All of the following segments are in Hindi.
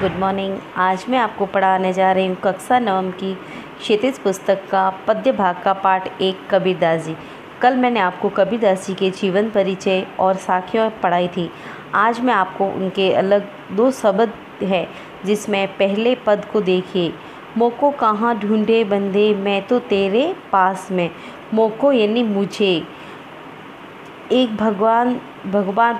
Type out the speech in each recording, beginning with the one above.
Good morning. आज मैं आपको पढ़ाने जा रही हूँ कक्षा नवम की क्षितिज पुस्तक का पद्य भाग का पाठ 1 कबीरदास जी। कल मैंने आपको कबीरदास जी के जीवन परिचय और साखियाँ पढ़ाई थी। आज मैं आपको उनके अलग 2 शब्द है, जिसमें पहले पद को देखिए। मोको कहाँ ढूंढे बंदे, मैं तो तेरे पास में। मोको यानी मुझे। एक भगवान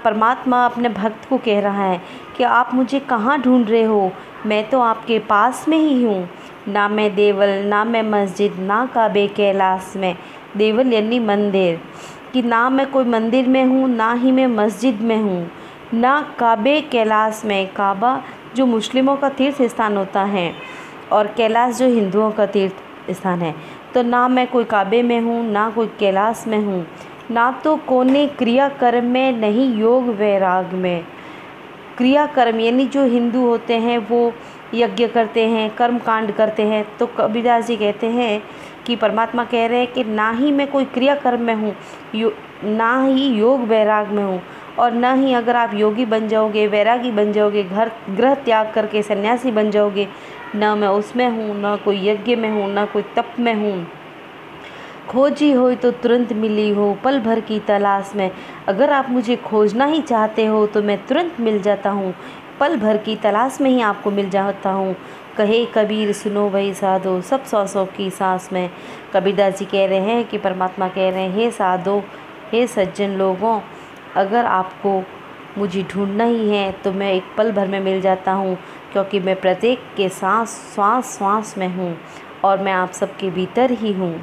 परमात्मा अपने भक्त को कह रहा है कि आप मुझे कहाँ ढूंढ रहे हो, मैं तो आपके पास में ही हूँ। ना मैं देवल, ना मैं मस्जिद, ना काबे कैलाश में। देवल यानी मंदिर, कि ना मैं कोई मंदिर में हूँ, ना ही मैं मस्जिद में हूँ, ना काबे कैलाश में। काबा जो मुस्लिमों का तीर्थ स्थान होता है और कैलाश जो हिंदुओं का तीर्थ स्थान है। तो ना मैं कोई काबे में हूँ, ना कोई कैलाश में हूँ, ना तो कोने क्रिया कर्म में, नहीं योग वैराग में। क्रिया कर्म यानी जो हिंदू होते हैं वो यज्ञ करते हैं, कर्म कांड करते हैं। तो कबीरदास जी कहते हैं कि परमात्मा कह रहे हैं कि ना ही मैं कोई क्रिया कर्म में हूँ, ना ही योग वैराग में हूँ, और ना ही अगर आप योगी बन जाओगे, वैरागी बन जाओगे, घर ग्रह त्याग करके सन्यासी बन जाओगे, ना मैं उसमें हूँ, ना कोई यज्ञ में हूँ, ना कोई तप में हूँ। खोजी हो तो तुरंत मिली हो, पल भर की तलाश में। अगर आप मुझे खोजना ही चाहते हो तो मैं तुरंत मिल जाता हूँ, पल भर की तलाश में ही आपको मिल जाता हूँ। कहे कबीर सुनो वही साधो, सब सांसों की सांस में। कबीरदास जी कह रहे हैं कि परमात्मा कह रहे हैं, हे साधो, हे सज्जन लोगों, अगर आपको मुझे ढूंढना ही है तो मैं एक पल भर में मिल जाता हूँ, क्योंकि मैं प्रत्येक के श्वास में हूँ और मैं आप सबके भीतर ही हूँ।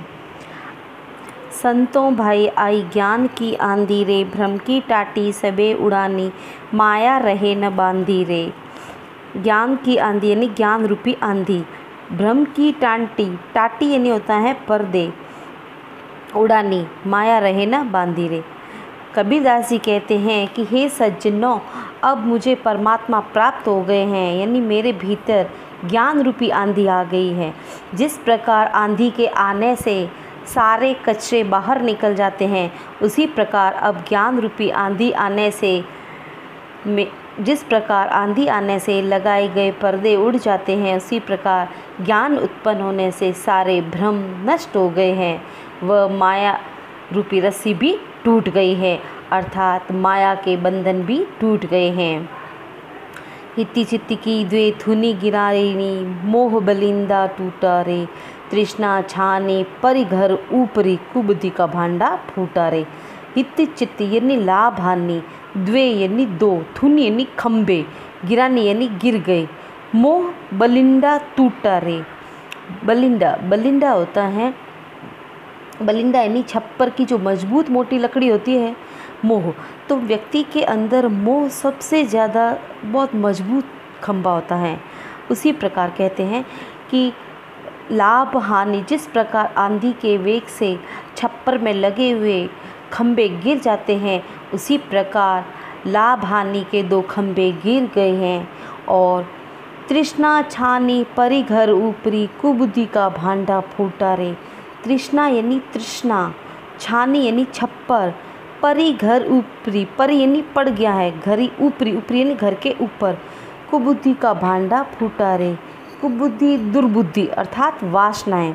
संतों भाई आई ज्ञान की आंधी रे, भ्रम की टाटी सबे उड़ानी, माया रहे न बांधी रे। ज्ञान की आंधी यानी ज्ञान रूपी आंधी, भ्रम की टाटी यानी होता है पर्दे, उड़ानी माया रहे न बांधी रे। कबीरदास जी कहते हैं कि हे सज्जनों, अब मुझे परमात्मा प्राप्त हो गए हैं, यानी मेरे भीतर ज्ञान रूपी आंधी आ गई है। जिस प्रकार आंधी के आने से सारे कचरे बाहर निकल जाते हैं, उसी प्रकार अब ज्ञान रूपी आंधी आने से जिस प्रकार आंधी आने से लगाए गए पर्दे उड़ जाते हैं, उसी प्रकार ज्ञान उत्पन्न होने से सारे भ्रम नष्ट हो गए हैं, वह माया रूपी रस्सी भी टूट गई है, अर्थात माया के बंधन भी टूट गए हैं। हित्ती चित्ती की द्वे थुनी गिरानी, मोह बलिंदा टूटा रे। तृष्णा छाने परि घर ऊपरी, कुबुद्धि का भांडा फूटा रे। हित्ती चित्ती यानी लाभ हानि, द्वे यानी 2, थुनी यानी खम्बे, गिरानी यानी गिर गए, मोह बलिंदा टूटा रे। बलिंदा होता है, बलिंदा यानी छप्पर की जो मजबूत मोटी लकड़ी होती है, मोह। तो व्यक्ति के अंदर मोह सबसे ज़्यादा बहुत मजबूत खंबा होता है। उसी प्रकार कहते हैं कि लाभ हानि, जिस प्रकार आंधी के वेग से छप्पर में लगे हुए खंबे गिर जाते हैं, उसी प्रकार लाभ हानि के 2 खंबे गिर गए हैं। और तृष्णा छानी परि घर ऊपरी, कुबुद्धि का भांडा फूटा रे। तृष्णा यानी तृष्णा, छानी यानी छप्पर, परि घर ऊपरी, परि यानी पड़ गया है, घरी ऊपरी यानी घर के ऊपर, कुबुद्धि का भांडा फूटा रे। कुबुद्धि दुर्बुद्धि अर्थात वासनाएं।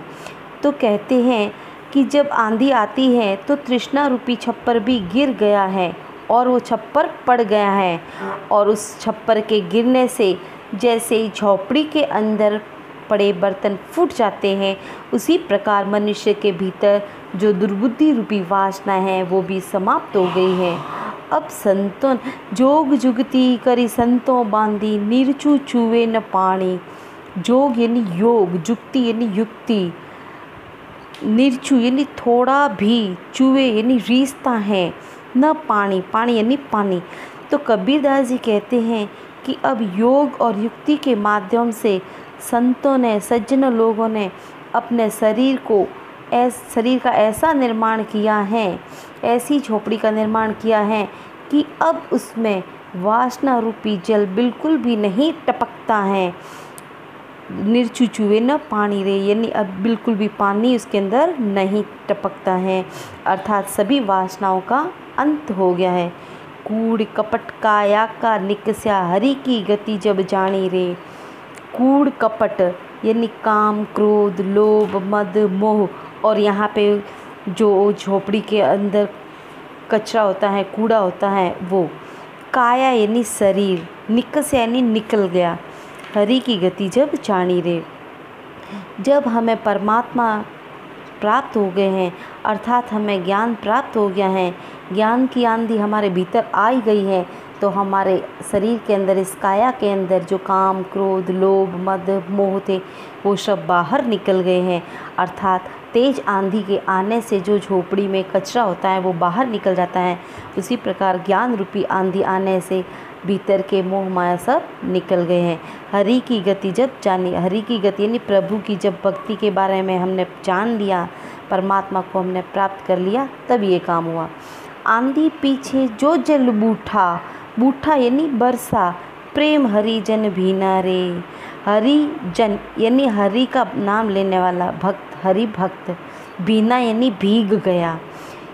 तो कहते हैं कि जब आंधी आती है तो तृष्णा रूपी छप्पर भी गिर गया है और वो छप्पर पड़ गया है, और उस छप्पर के गिरने से जैसे ही झोपड़ी के अंदर पड़े बर्तन फूट जाते हैं, उसी प्रकार मनुष्य के भीतर जो दुर्बुद्धि रूपी वासना है वो भी समाप्त हो गई है। अब संतों जोग जुगती करी, संतों बांधी, निर्चू चूवे न पानी। जोग यानी योग, जुक्ति यानी युक्ति, निर्चु यानी थोड़ा भी, चूवे यानी रीसता है, न पानी यानी पानी। तो कबीरदास जी कहते हैं कि अब योग और युक्ति के माध्यम से संतों ने, सज्जन लोगों ने अपने शरीर का ऐसा निर्माण किया है, ऐसी झोपड़ी का निर्माण किया है कि अब उसमें वासना रूपी जल बिल्कुल भी नहीं टपकता है। निर्चु चूवे न पानी रे, यानी अब बिल्कुल भी पानी उसके अंदर नहीं टपकता है, अर्थात सभी वासनाओं का अंत हो गया है। कूड़ कपट काया का निकस्या, हरि की गति जब जानी रे। कूड़ कपट यानी काम, क्रोध, लोभ, मद, मोह, और यहाँ पे जो झोपड़ी के अंदर कचरा होता है, कूड़ा होता है वो। काया यानी शरीर, निकस्या यानी निकल गया, हरि की गति जब जानी रे। जब हमें परमात्मा प्राप्त हो गए हैं, अर्थात हमें ज्ञान प्राप्त हो गया है, ज्ञान की आंधी हमारे भीतर आई गई है, तो हमारे शरीर के अंदर, इस काया के अंदर जो काम, क्रोध, लोभ, मद, मोह थे वो सब बाहर निकल गए हैं। अर्थात तेज आंधी के आने से जो झोपड़ी में कचरा होता है वो बाहर निकल जाता है, उसी प्रकार ज्ञान रूपी आंधी आने से भीतर के मोह माया सब निकल गए हैं। हरि की गति जब जानी, हरि की गति यानी प्रभु की जब भक्ति के बारे में हमने जान लिया, परमात्मा को हमने प्राप्त कर लिया, तब ये काम हुआ। आंधी पीछे जो जल बूठा, बूठा यानी बरसा, प्रेम हरि जन भीना रे। हरि जन यानी हरि का नाम लेने वाला भक्त, हरि भक्त। भीना यानी भीग गया,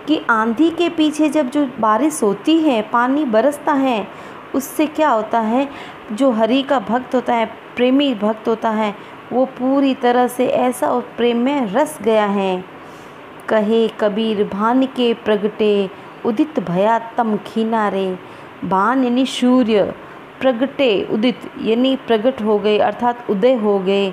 कि आंधी के पीछे जब जो बारिश होती है, पानी बरसता है, उससे क्या होता है, जो हरि का भक्त होता है, प्रेमी भक्त होता है, वो पूरी तरह से ऐसा उस प्रेम में रस गया है। कहे कबीर भान के प्रगटे, उदित भया तम खीना रे। भान यानी सूर्य, प्रगटे उदित यानी प्रकट हो गए, अर्थात उदय हो गए।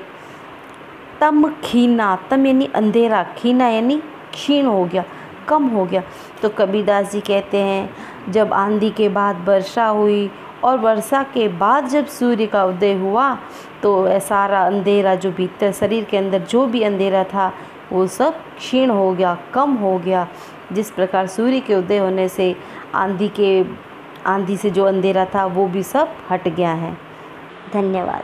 तम खीना, तम यानी अंधेरा, खीना यानी क्षीण हो गया, कम हो गया। तो कबीरदास जी कहते हैं जब आंधी के बाद वर्षा हुई और वर्षा के बाद जब सूर्य का उदय हुआ, तो सारा अंधेरा जो भीतर शरीर के अंदर जो भी अंधेरा था वो सब क्षीण हो गया, कम हो गया। जिस प्रकार सूर्य के उदय होने से आंधी से जो अंधेरा था वो भी सब हट गया है। धन्यवाद।